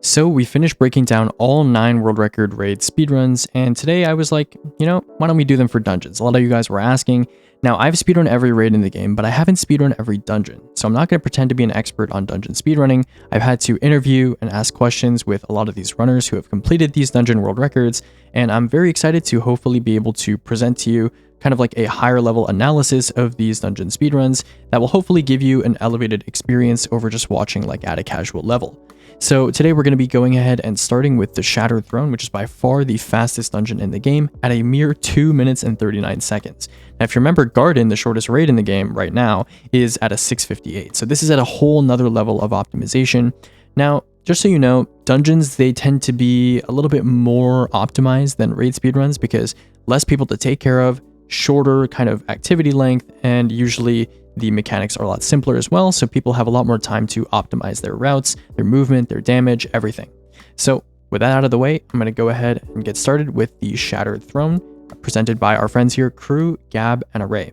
So we finished breaking down all 9 world record raid speedruns, and today I was like, why don't we do them for dungeons? A lot of you guys were asking. Now, I've speedrun every raid in the game, but I haven't speedrun every dungeon, so I'm not going to pretend to be an expert on dungeon speedrunning. I've had to interview and ask questions with a lot of these runners who have completed these dungeon world records, and I'm very excited to hopefully be able to present to you kind of like a higher level analysis of these dungeon speedruns that will hopefully give you an elevated experience over just watching like at a casual level. So today we're going to be going ahead and starting with the Shattered Throne, which is by far the fastest dungeon in the game at a mere 2 minutes and 39 seconds. Now, if you remember, Garden, the shortest raid in the game right now, is at a 6:58. So this is at a whole nother level of optimization. Now, just so you know, dungeons, they tend to be a little bit more optimized than raid speedruns because less people to take care of, shorter kind of activity length, and usually the mechanics are a lot simpler as well, so people have a lot more time to optimize their routes, their movement, their damage, everything. So with that out of the way, I'm going to go ahead and get started with the Shattered Throne, presented by our friends here, Crew, Gab, and Array.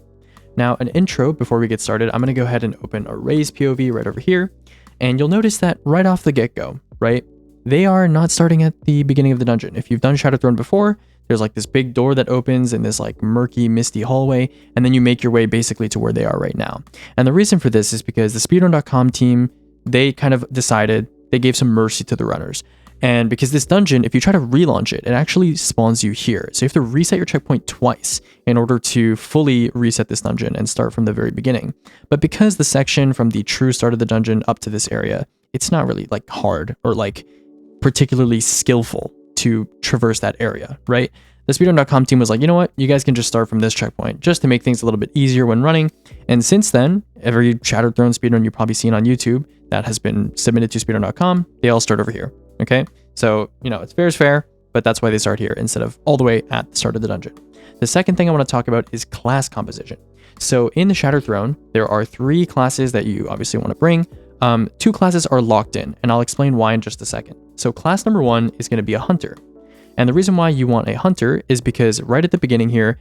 Now, an intro before we get started, I'm going to go ahead and open Array's POV right over here, and you'll notice that right off the get-go, right, they are not starting at the beginning of the dungeon. If you've done Shattered Throne before, there's like this big door that opens in this like murky, misty hallway, and then you make your way basically to where they are right now. And the reason for this is because the speedrun.com team, they kind of decided, they gave some mercy to the runners. And because this dungeon, if you try to relaunch it, it actually spawns you here. So you have to reset your checkpoint twice in order to fully reset this dungeon and start from the very beginning. But because the section from the true start of the dungeon up to this area, it's not really like hard or like particularly skillful to traverse that area, right? The speedrun.com team was like, you know what, you guys can just start from this checkpoint just to make things a little bit easier when running. And since then, every Shattered Throne speedrun you've probably seen on YouTube that has been submitted to speedrun.com, they all start over here, okay? So, it's fair is fair, but that's why they start here instead of all the way at the start of the dungeon. The second thing I want to talk about is class composition. So in the Shattered Throne, there are 3 classes that you obviously want to bring. 2 classes are locked in, and I'll explain why in just a second. So class number 1 is going to be a hunter. And the reason why you want a hunter is because right at the beginning here,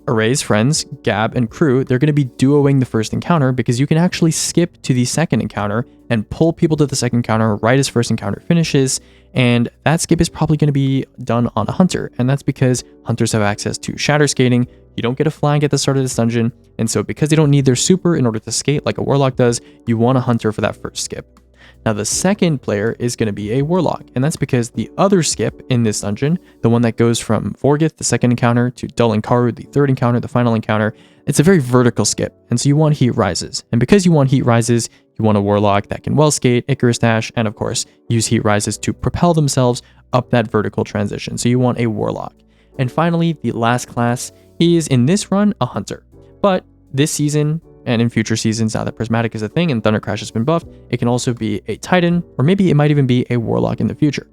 Array's friends, Gab and Crew, they're going to be duoing the first encounter because you can actually skip to the second encounter and pull people to the second encounter right as first encounter finishes. And that skip is probably going to be done on a hunter. And that's because hunters have access to shatter skating. You don't get a flag at the start of this dungeon. And so because they don't need their super in order to skate like a warlock does, you want a hunter for that first skip. Now the second player is going to be a warlock, and that's because the other skip in this dungeon, the one that goes from Vorgeth, the second encounter, to Dul Incaru, the third encounter, the final encounter, it's a very vertical skip, and so you want heat rises. And because you want heat rises, you want a warlock that can well skate, Icarus dash, and of course, use heat rises to propel themselves up that vertical transition. So you want a warlock. And finally, the last class is in this run, a hunter. But this season, and in future seasons, now that Prismatic is a thing and Thunder Crash has been buffed, it can also be a Titan, or maybe it might even be a Warlock in the future.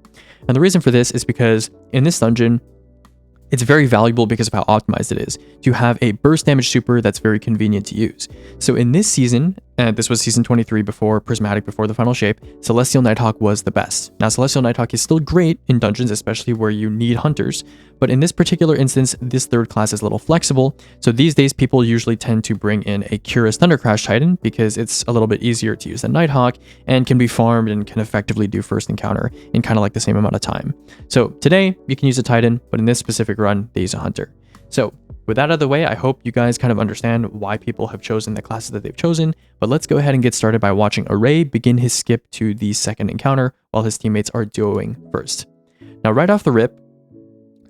And the reason for this is because in this dungeon, it's very valuable because of how optimized it is to have a burst damage super that's very convenient to use. So in this season, and this was season 23 before Prismatic, before the final shape, Celestial Nighthawk was the best. Now Celestial Nighthawk is still great in dungeons, especially where you need hunters, but in this particular instance, this third class is a little flexible. So these days people usually tend to bring in a Curious Thunder Crash Titan because it's a little bit easier to use than Nighthawk and can be farmed and can effectively do first encounter in kind of like the same amount of time. So today you can use a Titan, but in this specific run, they use a hunter. So with that out of the way, I hope you guys kind of understand why people have chosen the classes that they've chosen, but let's go ahead and get started by watching Array begin his skip to the second encounter while his teammates are duoing first. Now right off the rip,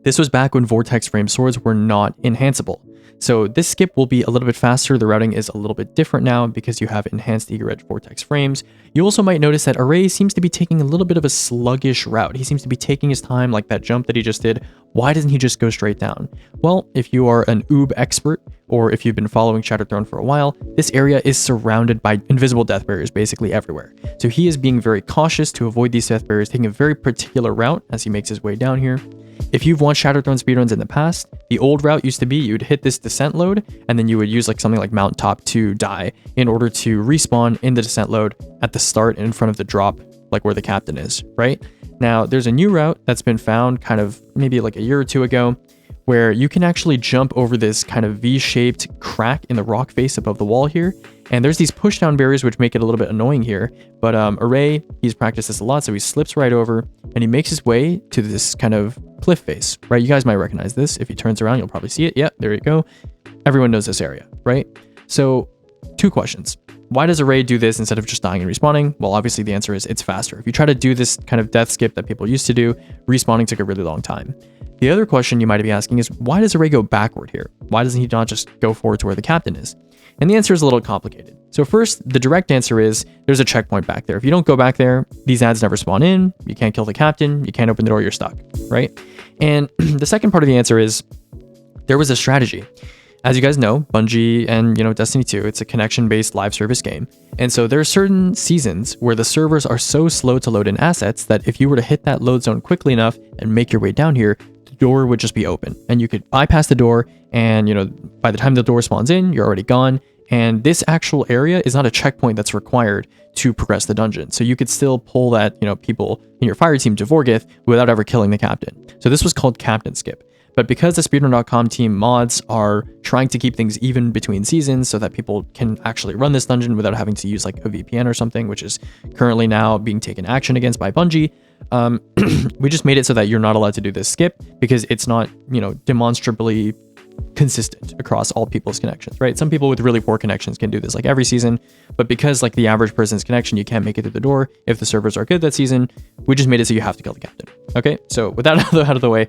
this was back when vortex frame swords were not enhanceable. So this skip will be a little bit faster. The routing is a little bit different now because you have enhanced eager edge vortex frames. You also might notice that Array seems to be taking a little bit of a sluggish route. He seems to be taking his time, like that jump that he just did. Why doesn't he just go straight down? Well, if you are an oob expert, or if you've been following Shattered Throne for a while, this area is surrounded by invisible death barriers basically everywhere. So he is being very cautious to avoid these death barriers, taking a very particular route as he makes his way down here. If you've watched Shattered Throne speedruns in the past, the old route used to be you'd hit this descent load, and then you would use like something like Mountaintop to die in order to respawn in the descent load at the start in front of the drop, like where the captain is, right? Now, there's a new route that's been found kind of maybe like a year or 2 ago, where you can actually jump over this kind of V-shaped crack in the rock face above the wall here, And there's these push down barriers which make it a little bit annoying here. But Array, he's practiced this a lot, so he slips right over and he makes his way to this kind of cliff face, right? You guys might recognize this. If he turns around, you'll probably see it. Yeah, there you go. Everyone knows this area, right? So 2 questions. Why does Array do this instead of just dying and respawning? Well, obviously the answer is it's faster. If you try to do this kind of death skip that people used to do, respawning took a really long time. The other question you might be asking is, why does Array go backward here? Why doesn't he not just go forward to where the captain is? And the answer is a little complicated. So first, the direct answer is there's a checkpoint back there. If you don't go back there, these ads never spawn in, you can't kill the captain, you can't open the door, you're stuck, right? And the second part of the answer is there was a strategy. As you guys know, Bungie and, Destiny 2, it's a connection-based live service game. And so there are certain seasons where the servers are so slow to load in assets that if you were to hit that load zone quickly enough and make your way down here, the door would just be open. And you could bypass the door and, by the time the door spawns in, you're already gone. And this actual area is not a checkpoint that's required to progress the dungeon. So you could still pull that, people in your fire team to Vorgeth without ever killing the captain. So this was called Captain Skip. But because the speedrun.com team mods are trying to keep things even between seasons so that people can actually run this dungeon without having to use like a VPN or something, which is currently now being taken action against by Bungie, we just made it so that you're not allowed to do this skip because it's not, demonstrably consistent across all people's connections, right? Some people with really poor connections can do this like every season, but because like the average person's connection, you can't make it through the door if the servers are good that season, we just made it so you have to kill the captain. Okay, so with that out of the way,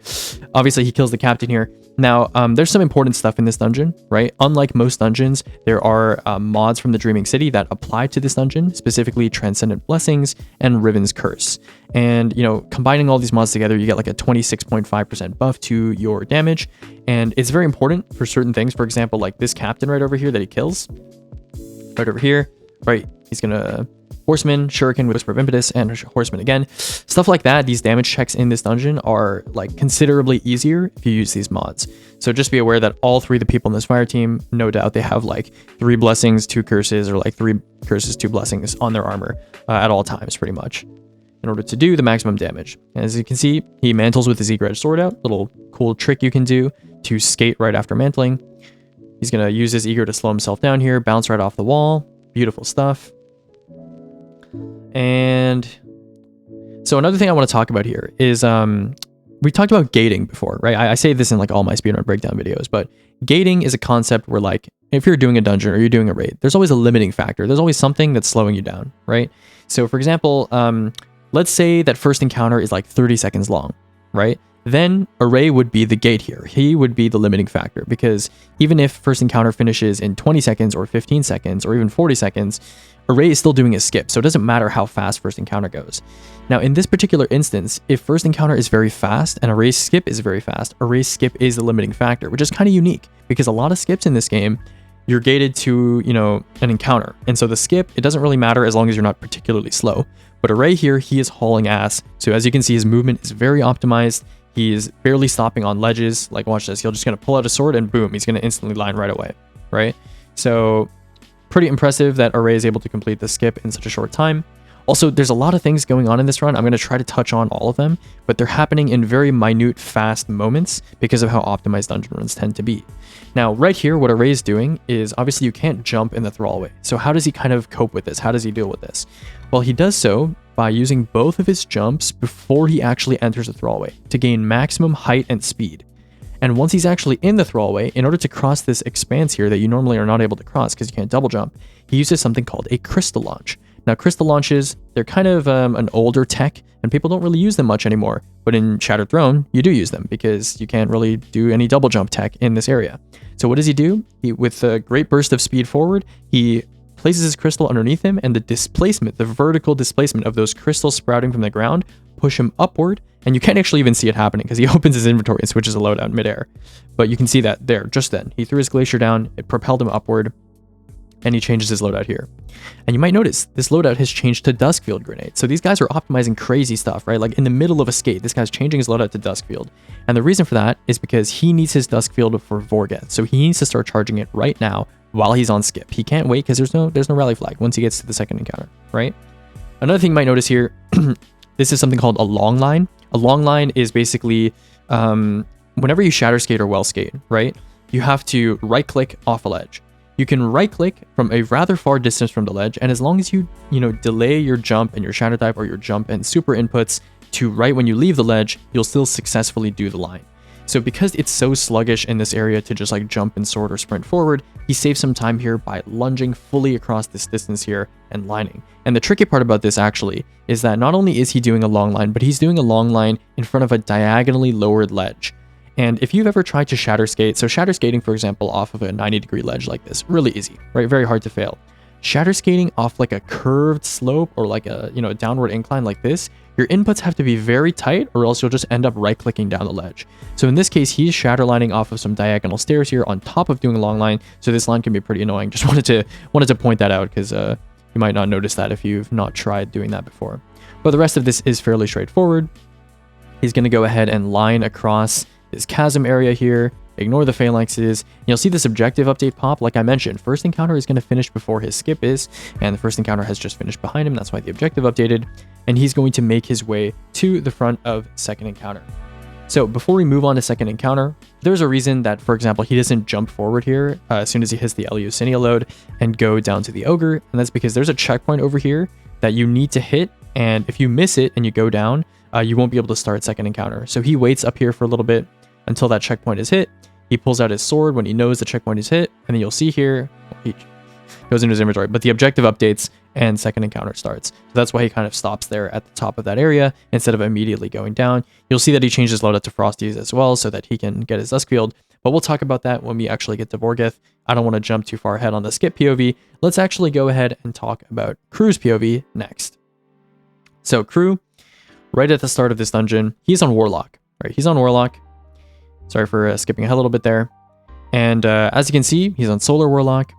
obviously he kills the captain here. Now, there's some important stuff in this dungeon, right? Unlike most dungeons, there are mods from the Dreaming City that apply to this dungeon, specifically Transcendent Blessings and Riven's Curse. And, combining all these mods together, you get like a 26.5% buff to your damage. And it's very important for certain things. For example, like this captain right over here that he kills, right over here, right? He's gonna Horseman, Shuriken, Whisper of Impetus, and Horseman again. Stuff like that, these damage checks in this dungeon are like considerably easier if you use these mods. So just be aware that all 3 of the people in this fire team, no doubt they have like 3 blessings, 2 curses, or like 3 curses, 2 blessings on their armor at all times, pretty much, in order to do the maximum damage. And as you can see, he mantles with his eager-edged sword out, little cool trick you can do to skate right after mantling. He's gonna use his eager to slow himself down here, bounce right off the wall. Beautiful stuff. And so another thing I want to talk about here is we talked about gating before, right? I say this in like all my speedrun breakdown videos, but gating is a concept where like if you're doing a dungeon or you're doing a raid, there's always a limiting factor. There's always something that's slowing you down, right? So for example, let's say that first encounter is like 30 seconds long, right? Then Array would be the gate here. He would be the limiting factor because even if first encounter finishes in 20 seconds or 15 seconds or even 40 seconds, Array is still doing a skip, so it doesn't matter how fast first encounter goes. Now, in this particular instance, if first encounter is very fast and Array's skip is very fast, Array's skip is the limiting factor, which is kind of unique because a lot of skips in this game, you're gated to, an encounter. And so the skip, it doesn't really matter as long as you're not particularly slow. But Array here, he is hauling ass. So as you can see, his movement is very optimized. He's barely stopping on ledges. Like, watch this. He'll just gonna pull out a sword and boom, he's gonna instantly line right away, right? So pretty impressive that Array is able to complete the skip in such a short time. Also, there's a lot of things going on in this run. I'm going to try to touch on all of them, but they're happening in very minute, fast moments because of how optimized dungeon runs tend to be. Now, right here, what Array is doing is obviously you can't jump in the Thrallway. So how does he kind of cope with this? How does he deal with this? Well, he does so by using both of his jumps before he actually enters the Thrallway to gain maximum height and speed. And once he's actually in the Thrallway, in order to cross this expanse here that you normally are not able to cross because you can't double jump, he uses something called a crystal launch. Now, crystal launches, they're kind of an older tech, and people don't really use them much anymore. But in Shattered Throne, you do use them because you can't really do any double jump tech in this area. So what does he do? With a great burst of speed forward, he places his crystal underneath him, and the displacement, the vertical displacement of those crystals sprouting from the ground, push him upward, and you can't actually even see it happening because he opens his inventory and switches a loadout midair. But you can see that there, just then. He threw his glacier down, it propelled him upward, and he changes his loadout here. And you might notice this loadout has changed to Duskfield Grenade. So these guys are optimizing crazy stuff, right? Like in the middle of a skate, this guy's changing his loadout to Duskfield. And the reason for that is because he needs his Duskfield for Vorgeth. So he needs to start charging it right now while he's on skip. He can't wait because there's no rally flag once he gets to the second encounter, right? Another thing you might notice here, this is something called a long line. A long line is basically whenever you shatter skate or well skate, right? You have to right click off a ledge. you can right click from a rather far distance from the ledge, and as long as you delay your jump and your shatter dive or your jump and super inputs to right when you leave the ledge, you'll still successfully do the line. So because it's so sluggish in this area to just like jump and sword or sprint forward, he saves some time here by lunging fully across this distance here and lining. And the tricky part about this actually is that not only is he doing a long line, but he's doing a long line in front of a diagonally lowered ledge. And if you've ever tried to shatter skate, so shatter skating, for example, off of a 90-degree ledge like this, really easy, right? Very hard to fail. Shatter skating off like a curved slope or like a, a downward incline like this, your inputs have to be very tight or else you'll just end up right-clicking down the ledge. So in this case, he's shatter lining off of some diagonal stairs here on top of doing a long line. So this line can be pretty annoying. Just wanted to point that out because you might not notice that if you've not tried doing that before. But the rest of this is fairly straightforward. He's going to go ahead and line across this chasm area here. Ignore the phalanxes. You'll see this objective update pop. Like I mentioned, first encounter is going to finish before his skip is, and the first encounter has just finished behind him. That's why the objective updated, and he's going to make his way to the front of second encounter. So before we move on to second encounter, there's a reason that, for example, he doesn't jump forward here as soon as he hits the Eleusinia load and go down to the ogre, and that's because there's a checkpoint over here that you need to hit, and if you miss it and you go down, you won't be able to start second encounter. So he waits up here for a little bit until that checkpoint is hit. He pulls out his sword when he knows the checkpoint is hit, and then you'll see here, he goes into his inventory, but the objective updates and second encounter starts. So that's why he kind of stops there at the top of that area instead of immediately going down. You'll see that he changed his loadout to Frosties as well so that he can get his Duskfield, but we'll talk about that when we actually get to Vorgeth. I don't want to jump too far ahead on the skip POV. Let's actually go ahead and talk about Crew's POV next. So Crew, right at the start of this dungeon, he's on Warlock, right? He's on Warlock. Sorry for skipping ahead a little bit there. And as you can see, he's on Solar Warlock.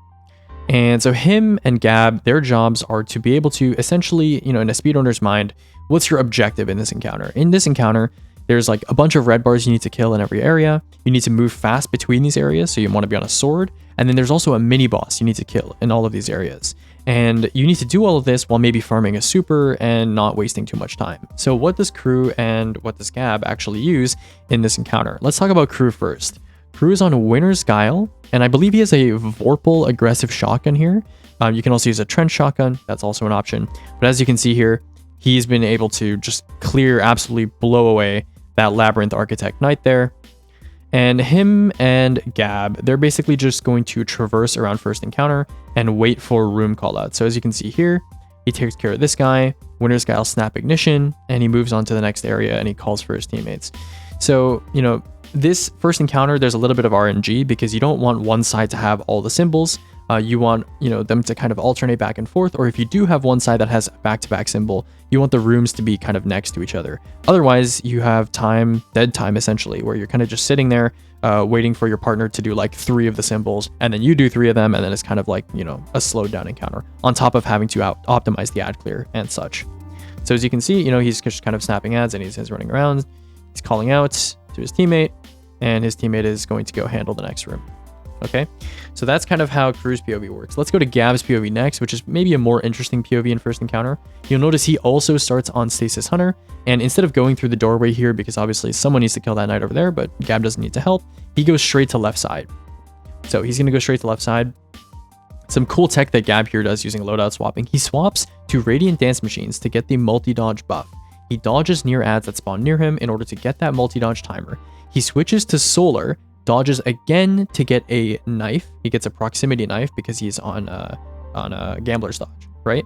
And so him and Gab, their jobs are to be able to essentially, in a speedrunner's mind, what's your objective in this encounter? In this encounter, there's like a bunch of red bars you need to kill in every area. You need to move fast between these areas, so you want to be on a sword. And then there's also a mini boss you need to kill in all of these areas. And you need to do all of this while maybe farming a super and not wasting too much time. So what does Crew and what does Gab actually use in this encounter? Let's talk about Crew first. Crew is on Winner's Guile, and I believe he has a Vorpal aggressive shotgun here. You can also use a trench shotgun. That's also an option. But as you can see here, he's been able to just clear, absolutely blow away that Labyrinth Architect Knight there. And him and Gab, they're basically just going to traverse around first encounter and wait for room callout. So as you can see here, he takes care of this guy, Winner's Guile snap ignition, and he moves on to the next area and he calls for his teammates. So, this first encounter, there's a little bit of RNG because you don't want one side to have all the symbols. You want, them to kind of alternate back and forth, or if you do have one side that has a back-to-back symbol, you want the rooms to be kind of next to each other. Otherwise, you have dead time essentially, where you're kind of just sitting there waiting for your partner to do like 3 of the symbols, and then you do 3 of them, and then it's kind of like, a slowed down encounter, on top of having to optimize the ad clear and such. So as you can see, he's just kind of snapping ads and he's running around, he's calling out to his teammate, and his teammate is going to go handle the next room. Okay, so that's kind of how Crew's POV works. Let's go to Gab's POV next, which is maybe a more interesting POV in first encounter. You'll notice he also starts on Stasis Hunter, and instead of going through the doorway here, because obviously someone needs to kill that knight over there, but Gab doesn't need to help, he goes straight to left side. So he's going to go straight to left side. Some cool tech that Gab here does using loadout swapping. He swaps to Radiant Dance Machines to get the multi-dodge buff. He dodges near ads that spawn near him in order to get that multi-dodge timer. He switches to Solar, dodges again to get a knife. He gets a proximity knife because he's on a gambler's dodge, right?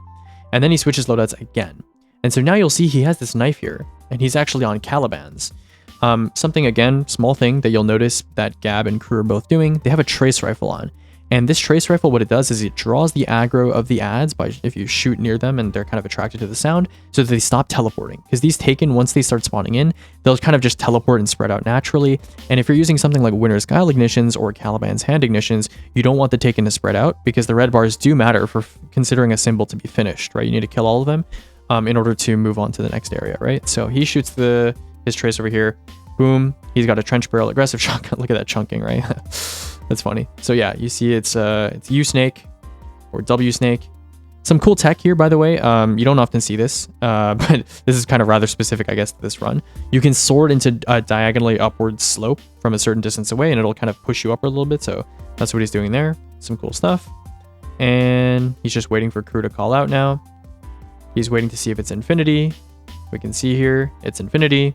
And then he switches loadouts again. And so now you'll see he has this knife here, and he's actually on Caliban's. Something, again, small thing that you'll notice that Gab and Crew are both doing, they have a trace rifle on. And this trace rifle, what it does is it draws the aggro of the ads by if you shoot near them and they're kind of attracted to the sound, so that they stop teleporting. Because these Taken, once they start spawning in, they'll kind of just teleport and spread out naturally. And if you're using something like Winner's Guile ignitions or Caliban's hand ignitions, you don't want the Taken to spread out, because the red bars do matter for considering a symbol to be finished, right? You need to kill all of them in order to move on to the next area, right? So he shoots his trace over here. Boom. He's got a trench barrel aggressive shotgun. Look at that chunking, right? That's funny. So yeah, you see it's U snake or W snake. Some cool tech here, by the way. You don't often see this, but this is kind of rather specific, I guess, to this run. You can sword into a diagonally upward slope from a certain distance away, and it'll kind of push you up a little bit. So that's what he's doing there. some cool stuff. And he's just waiting for crew to call out now. He's waiting to see if it's infinity. We can see here, it's infinity.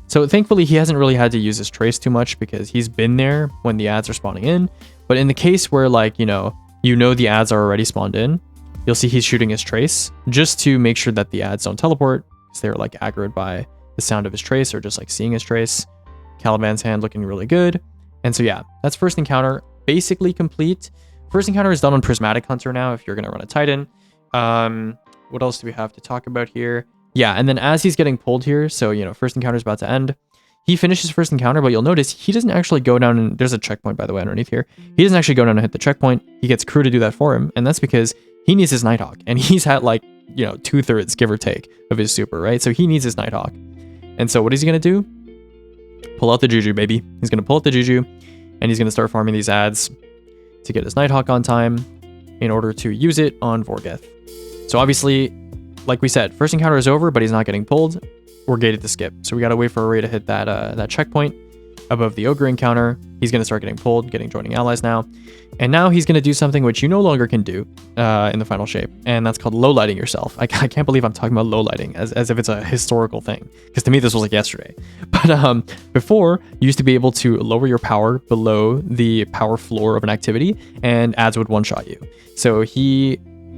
So thankfully, he hasn't really had to use his trace too much because he's been there when the ads are spawning in. But in the case where like, you know the ads are already spawned in, you'll see he's shooting his trace just to make sure that the ads don't teleport because they're like aggroed by the sound of his trace or just like seeing his trace. Caliban's hand looking really good. And so yeah, that's first encounter basically complete. First encounter is done on Prismatic Hunter now if you're going to run a Titan. What else do we have to talk about here? Yeah, and then as he's getting pulled here, so, you know, first encounter is about to end. He finishes first encounter, but you'll notice he doesn't actually go down and there's a checkpoint, by the way, underneath here. He doesn't actually go down and hit the checkpoint. He gets crew to do that for him, and that's because he needs his Nighthawk, and he's had like, you know, 2/3, give or take, of his super, right? So he needs his Nighthawk. And so what is he going to do? Pull out the Juju, baby. He's going to pull out the Juju, and he's going to start farming these ads to get his Nighthawk on time in order to use it on Vorgeth. So obviously, like we said, first encounter is over, but he's not getting pulled. We're gated to skip. So we got to wait for a Ray to hit that checkpoint above the Ogre encounter. He's going to start getting pulled, getting joining allies now. And now he's going to do something which you no longer can do in the final shape. And that's called low lighting yourself. I can't believe I'm talking about low lighting as if it's a historical thing. Because to me, this was like yesterday. But before, you used to be able to lower your power below the power floor of an activity and ads would one-shot you. So he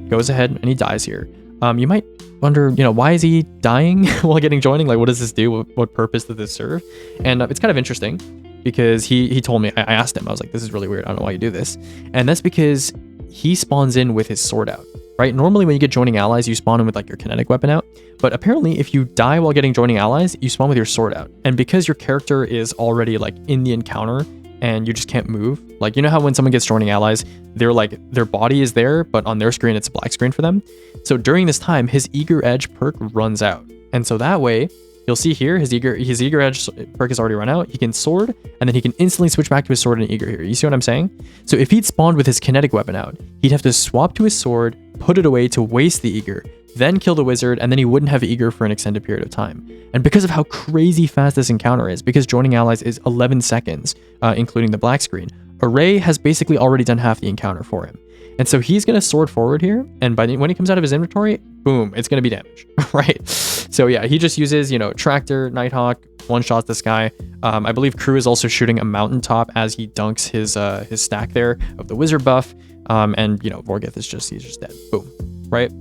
goes ahead and he dies here. You might wonder, you know, why is he dying while getting joining? Like, what does this do? What purpose does this serve? And it's kind of interesting because he told me, I asked him, I was like, this is really weird. I don't know why you do this. And that's because he spawns in with his sword out, right? Normally when you get joining allies, you spawn in with like your kinetic weapon out. But apparently if you die while getting joining allies, you spawn with your sword out. And because your character is already like in the encounter and you just can't move, like, you know how when someone gets joining allies, they're like, their body is there, but on their screen, it's a black screen for them. So during this time, his Eager Edge perk runs out. And so that way, you'll see here, his Eager Edge perk has already run out. He can sword, and then he can instantly switch back to his sword and Eager here. You see what I'm saying? So if he'd spawned with his kinetic weapon out, he'd have to swap to his sword, put it away to waste the Eager, then kill the wizard, and then he wouldn't have Eager for an extended period of time. And because of how crazy fast this encounter is, because joining allies is 11 seconds, including the black screen, Array has basically already done half the encounter for him. And so he's going to sword forward here, and when he comes out of his inventory, boom, it's going to be damage, right? So yeah, he just uses, you know, Tractor, Nighthawk, one-shots this guy. I believe Crew is also shooting a Mountaintop as he dunks his stack there of the wizard buff, and, you know, Vorgeth he's just dead, boom, right?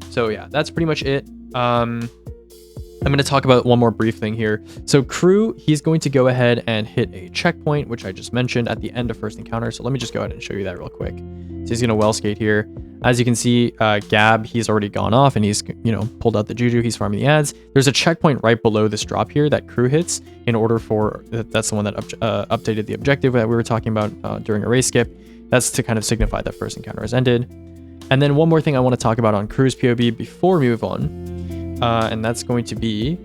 So yeah, that's pretty much it. I'm going to talk about one more brief thing here. So Crew, he's going to go ahead and hit a checkpoint, which I just mentioned at the end of first encounter. So let me just go ahead and show you that real quick. So he's going to well skate here. As you can see, Gab, he's already gone off and he's, you know, pulled out the Juju. He's farming the ads. There's a checkpoint right below this drop here that Crew hits in order for, that's the one that updated the objective that we were talking about during a race skip. That's to kind of signify that first encounter has ended. And then one more thing I want to talk about on Crew's POV before we move on. And that's going to be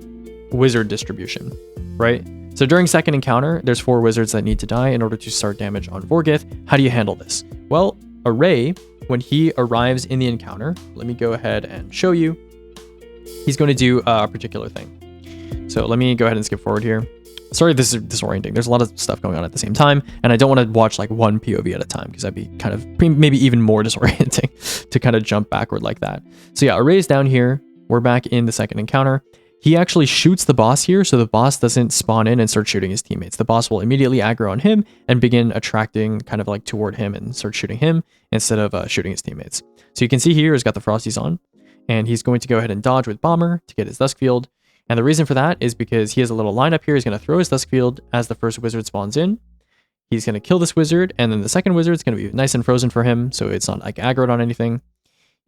wizard distribution, right? So during second encounter, there's 4 wizards that need to die in order to start damage on Vorgeth. How do you handle this? Well, Array, when he arrives in the encounter, let me go ahead and show you. He's going to do a particular thing. So let me go ahead and skip forward here. Sorry, this is disorienting. There's a lot of stuff going on at the same time, and I don't want to watch like one POV at a time because that'd be kind of maybe even more disorienting to kind of jump backward like that. So yeah, Array's down here. We're back in the second encounter. He actually shoots the boss here, so the boss doesn't spawn in and start shooting his teammates. The boss will immediately aggro on him and begin attracting kind of like toward him and start shooting him instead of shooting his teammates. So you can see here he's got the Frosties on, and he's going to go ahead and dodge with Bomber to get his Dusk Field. And the reason for that is because he has a little lineup here. He's going to throw his Dusk Field as the first wizard spawns in. He's going to kill this wizard, and then the second wizard is going to be nice and frozen for him, so it's not like aggroed on anything.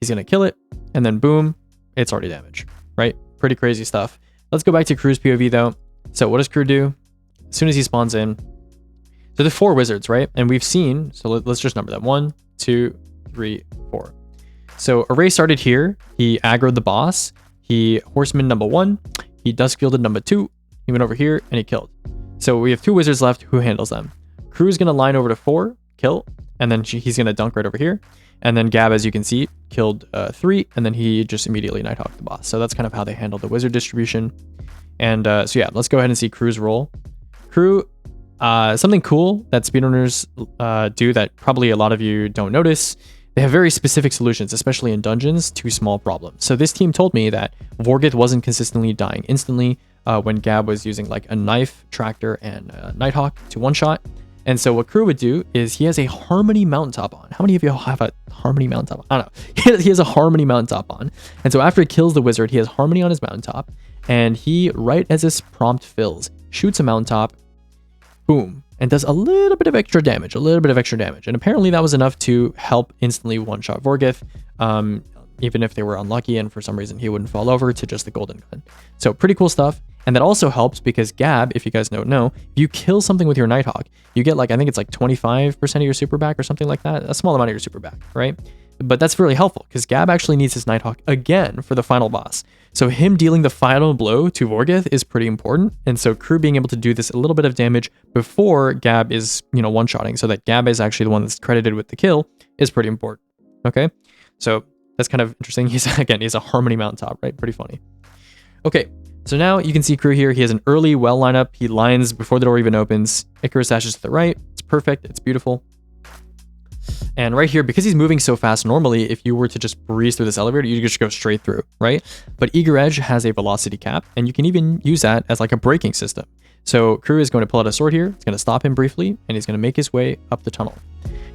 He's going to kill it, and then boom, it's already damaged, right? Pretty crazy stuff. Let's go back to Crew's POV though. So what does Crew do? As soon as he spawns in, so there's 4 wizards, right? And we've seen, so let's just number them. 1, 2, 3, 4. So Array started here. He aggroed the boss. He horseman number 1. He dusk fielded number 2. He went over here and he killed. So we have 2 wizards left. Who handles them? Crew's going to line over to 4, kill, and then he's going to dunk right over here. And then Gab, as you can see, killed 3, and then he just immediately Nighthawked the boss. So that's kind of how they handle the wizard distribution. And so yeah, let's go ahead and see Crew's role. Crew, Something cool that speedrunners do that probably a lot of you don't notice, they have very specific solutions, especially in dungeons, to small problems. So this team told me that Vorgeth wasn't consistently dying instantly when Gab was using like a knife, tractor, and Nighthawk to one-shot. And so what Crew would do is he has a Harmony Mountaintop on. How many of you have a Harmony Mountaintop? I don't know. He has a Harmony Mountaintop on. And so after he kills the wizard, he has Harmony on his Mountaintop. And he, right as this prompt fills, shoots a Mountaintop, boom, and does a little bit of extra damage, And apparently that was enough to help instantly one-shot Vorgeth, even if they were unlucky and for some reason he wouldn't fall over to just the golden gun. So pretty cool stuff. And that also helps because Gab, if you guys don't know, if you kill something with your Nighthawk, you get like, I think it's like 25% of your super back or something like that. A small amount of your super back, right? But that's really helpful because Gab actually needs his Nighthawk again for the final boss. So him dealing the final blow to Vorgeth is pretty important. And so Crew being able to do this a little bit of damage before Gab is, one-shotting so that Gab is actually the one that's credited with the kill is pretty important. Okay, so that's kind of interesting. He's a Harmony Mountaintop, right? Pretty funny. Okay, so now you can see Crew here. He has an early well lineup. He lines before the door even opens. Icarus dashes to the right. It's perfect. It's beautiful. And right here, because he's moving so fast, normally if you were to just breeze through this elevator, you could just go straight through, right? But Eager Edge has a velocity cap, and you can even use that as like a braking system. So Crew is going to pull out a sword here. It's going to stop him briefly, and he's going to make his way up the tunnel.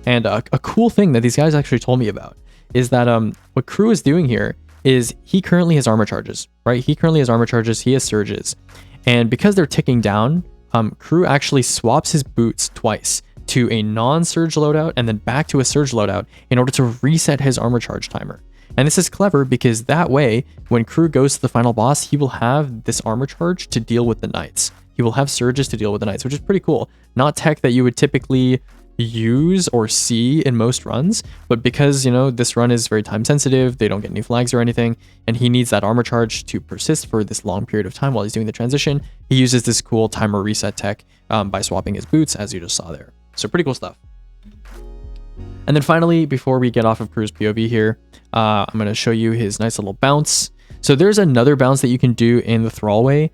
And a cool thing that these guys actually told me about is that what Crew is doing here is he currently has armor charges, right? He currently has armor charges. He has surges. And because they're ticking down, Crew actually swaps his boots twice to a non-surge loadout and then back to a surge loadout in order to reset his armor charge timer. And this is clever because that way, when Crew goes to the final boss, he will have this armor charge to deal with the knights. He will have surges to deal with the knights, which is pretty cool. Not tech that you would typically use or see in most runs, but because, this run is very time sensitive, they don't get any flags or anything, and he needs that armor charge to persist for this long period of time while he's doing the transition, he uses this cool timer reset tech by swapping his boots, as you just saw there. So pretty cool stuff. And then finally, before we get off of Crew's POV here, I'm going to show you his nice little bounce. So there's another bounce that you can do in the Thrallway,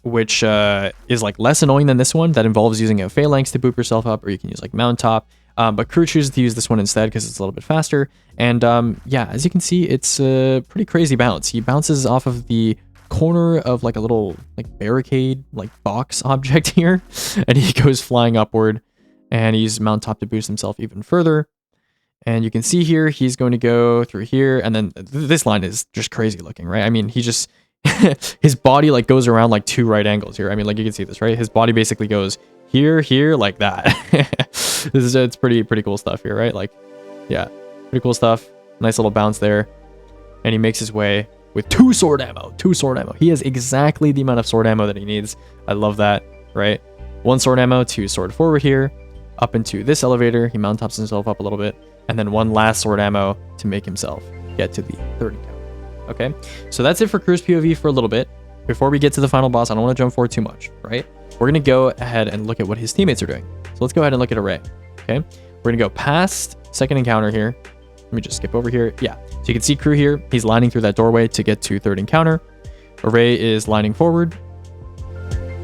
which is like less annoying than this one, that involves using a Phalanx to boop yourself up, or you can use like Mountaintop. But Crew chooses to use this one instead because it's a little bit faster. And yeah, as you can see, it's a pretty crazy bounce. He bounces off of the corner of like a little like barricade, like box object here, and he goes flying upward, and he's Mountaintop to boost himself even further. And you can see here, he's going to go through here, and then this line is just crazy looking, right? I mean, he just, his body like goes around like 2 right angles here. I mean, like you can see this, right? His body basically goes here, like that. It's pretty cool stuff here, right? Like, yeah, pretty cool stuff. Nice little bounce there. And he makes his way with 2 sword ammo. He has exactly the amount of sword ammo that he needs. I love that, right? 1 sword ammo to sword forward here, up into this elevator. He Mountaintops himself up a little bit, and then 1 last sword ammo to make himself get to the 30 count. Okay, so that's it for Crew's POV for a little bit. Before we get to the final boss, I don't want to jump forward too much, right? We're going to go ahead and look at what his teammates are doing. So let's go ahead and look at Array, okay? We're going to go past second encounter here. Let me just skip over here. Yeah, so you can see Crew here. He's lining through that doorway to get to third encounter. Array is lining forward.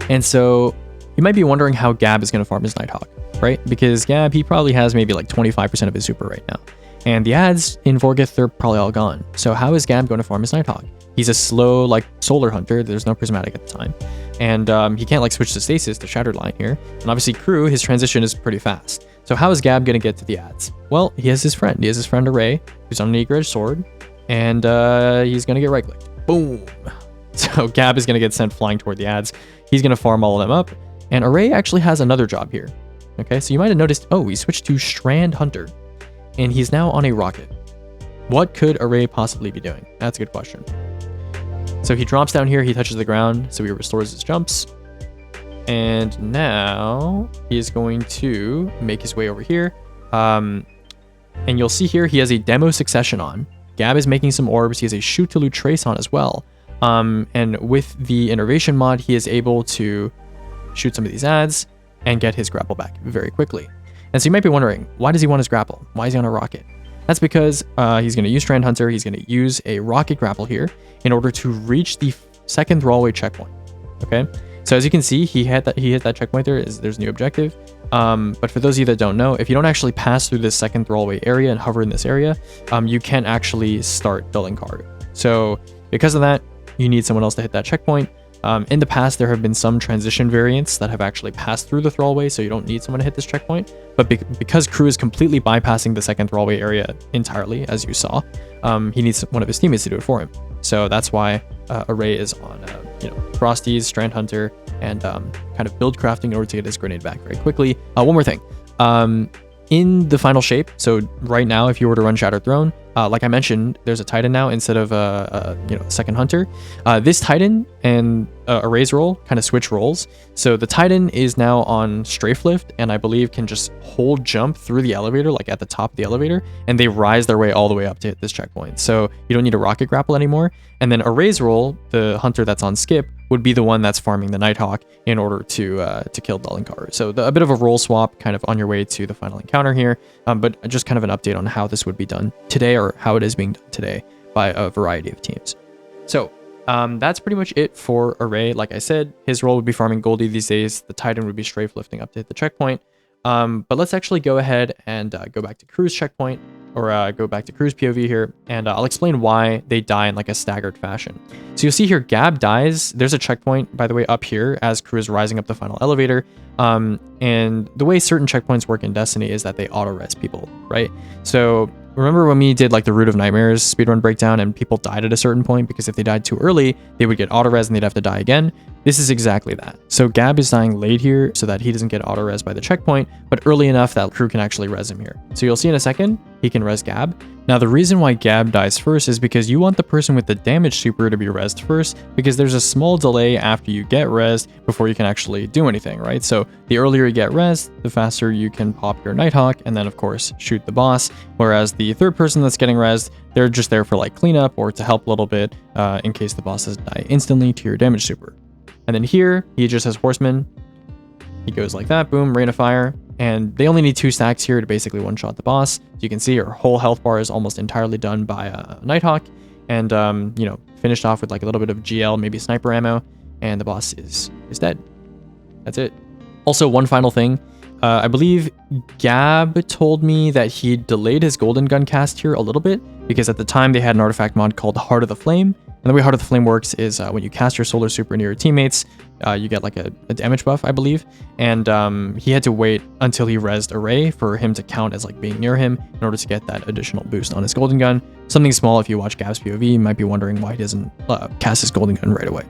And so you might be wondering how Gab is going to farm his Nighthawk, right? Because Gab, he probably has maybe like 25% of his super right now. And the ads in Vorgeth, they're probably all gone. So how is Gab going to farm his Nighthawk? He's a slow, like, solar hunter. There's no prismatic at the time. And he can't, like, switch to stasis to Shattered Line here. And obviously, Crew, his transition is pretty fast. So how is Gab going to get to the ads? Well, he has his friend. He has his friend Array, who's on an Eager Edge sword. And he's going to get right-clicked. Boom! So Gab is going to get sent flying toward the ads. He's going to farm all of them up. And Array actually has another job here. Okay, so you might have noticed, oh, he switched to Strand Hunter. And he's now on a rocket. What could Array possibly be doing? That's a good question. So he drops down here, he touches the ground, so he restores his jumps. And now he is going to make his way over here. And you'll see here he has a demo succession on. Gab is making some orbs. He has a shoot to loot trace on as well. And with the innervation mod, he is able to shoot some of these ads and get his grapple back very quickly. And so you might be wondering, why does he want his grapple? Why is he on a rocket? That's because he's going to use Strand Hunter. He's going to use a rocket grapple here in order to reach the second Thrallway checkpoint. Okay, So as you can see, he hit that checkpoint there. There's a new objective. But for those of you that don't know, if you don't actually pass through this second Thrallway area and hover in this area, you can't actually start Dul Incaru. So because of that, you need someone else to hit that checkpoint. In the past, there have been some transition variants that have actually passed through the Thrallway, so you don't need someone to hit this checkpoint. But because Crew is completely bypassing the second Thrallway area entirely, as you saw, he needs one of his teammates to do it for him. So that's why Array is on, Frosties, Strand Hunter, and kind of build crafting in order to get his grenade back very quickly. One more thing. In the final shape, so right now, if you were to run Shattered Throne, like I mentioned, there's a Titan now instead of a second Hunter. This Titan and Array's role kind of switch roles. So the Titan is now on Strafe Lift, and I believe can just hold jump through the elevator, like at the top of the elevator, and they rise their way all the way up to hit this checkpoint. So you don't need a rocket grapple anymore. And then Array's role, the Hunter that's on Skip, would be the one that's farming the Nighthawk in order to kill Dul Incaru. So a bit of a role swap kind of on your way to the final encounter here, but just kind of an update on how this would be done today, or how it is being done today by a variety of teams. So that's pretty much it for Array. Like I said, his role would be farming Goldie these days. The Titan would be strafe lifting up to hit the checkpoint. But let's actually go ahead and go back to Crew's checkpoint, or go back to Crew's POV here, and I'll explain why they die in like a staggered fashion. So you'll see here, Gab dies. There's a checkpoint, by the way, up here as Crew is rising up the final elevator. And the way certain checkpoints work in Destiny is that they auto-res people, right? So remember when we did like the Root of Nightmares speedrun breakdown and people died at a certain point because if they died too early, they would get auto-res and they'd have to die again? This is exactly that. So Gab is dying late here so that he doesn't get auto-res by the checkpoint, but early enough that Crew can actually res him here. So you'll see in a second, he can res Gab. Now the reason why Gab dies first is because you want the person with the damage super to be resed first, because there's a small delay after you get resed before you can actually do anything, right? So the earlier you get resed, the faster you can pop your Nighthawk and then of course shoot the boss, whereas the third person that's getting resed, they're just there for like cleanup or to help a little bit in case the boss doesn't die instantly to your damage super. And then here, he just has Horseman. He goes like that, boom, Rain of Fire. And they only need 2 stacks here to basically one-shot the boss. As you can see, her whole health bar is almost entirely done by Nighthawk. And, finished off with like a little bit of GL, maybe sniper ammo. And the boss is dead. That's it. Also, one final thing. I believe Gab told me that he delayed his Golden Gun cast here a little bit, because at the time they had an artifact mod called Heart of the Flame. And the way Heart of the Flame works is when you cast your Solar Super near your teammates, you get like a damage buff, I believe. And he had to wait until he rezzed Array for him to count as like being near him in order to get that additional boost on his Golden Gun. Something small if you watch Gab's POV, you might be wondering why he doesn't cast his Golden Gun right away.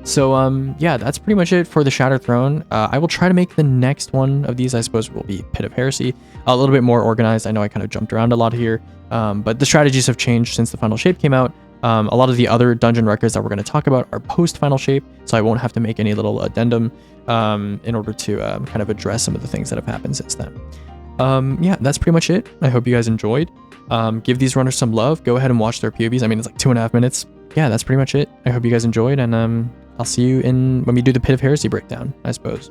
So yeah, that's pretty much it for the Shattered Throne. I will try to make the next one of these, I suppose, will be Pit of Heresy. A little bit more organized. I know I kind of jumped around a lot here, but the strategies have changed since the final shape came out. A lot of the other dungeon records that we're going to talk about are post final shape, so I won't have to make any little addendum in order to kind of address some of the things that have happened since then. Yeah, that's pretty much it. I hope you guys enjoyed. Give these runners some love. Go ahead and watch their POVs. I mean, it's like 2.5 minutes. Yeah, that's pretty much it. I hope you guys enjoyed, and I'll see you when we do the Pit of Heresy breakdown, I suppose.